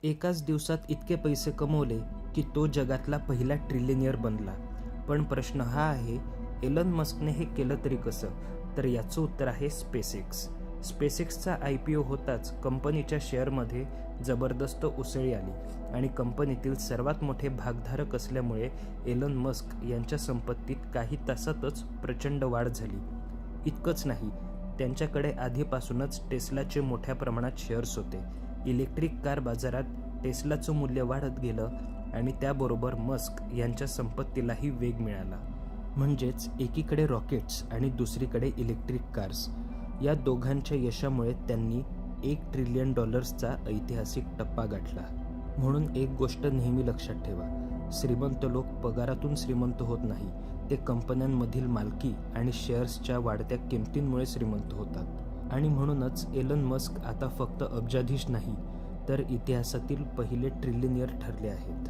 एकाच दिवसात इतके पैसे कमवले की तो जगातला पहिला ट्रिलियनियर बनला. पण प्रश्न हा आहे, एलन मस्कने हे केलं तरी कसं? तर याचं उत्तर आहे स्पेसएक्स. स्पेसएक्सचा IPO होताच कंपनीच्या शेअरमध्ये जबरदस्त उसळी आली आणि कंपनीतील सर्वात मोठे भागधारक असल्यामुळे एलन मस्क यांच्या संपत्तीत काही तासातच प्रचंड वाढ झाली. इतकंच नाही, त्यांच्याकडे आधीपासूनच टेस्लाचे मोठ्या प्रमाणात शेअर्स होते. इलेक्ट्रिक कार बाजारात टेस्लाचं मूल्य वाढत गेलं आणि त्याबरोबर मस्क यांच्या संपत्तीलाही वेग मिळाला. म्हणजेच एकीकडे रॉकेट्स आणि दुसरीकडे इलेक्ट्रिक कार्स, या दोघांच्या यशामुळे त्यांनी $1 ट्रिलियन ऐतिहासिक टप्पा गाठला. म्हणून एक गोष्ट नेहमी लक्षात ठेवा, श्रीमंत लोक पगारातून श्रीमंत होत नाही, ते कंपन्यांमधील मालकी आणि शेअर्सच्या वाढत्या किमतींमुळे श्रीमंत होतात. आणि म्हणूनच एलन मस्क आता फक्त अब्जाधीश नाही, तर इतिहासातील पहिले ट्रिलियनियर ठरले आहेत.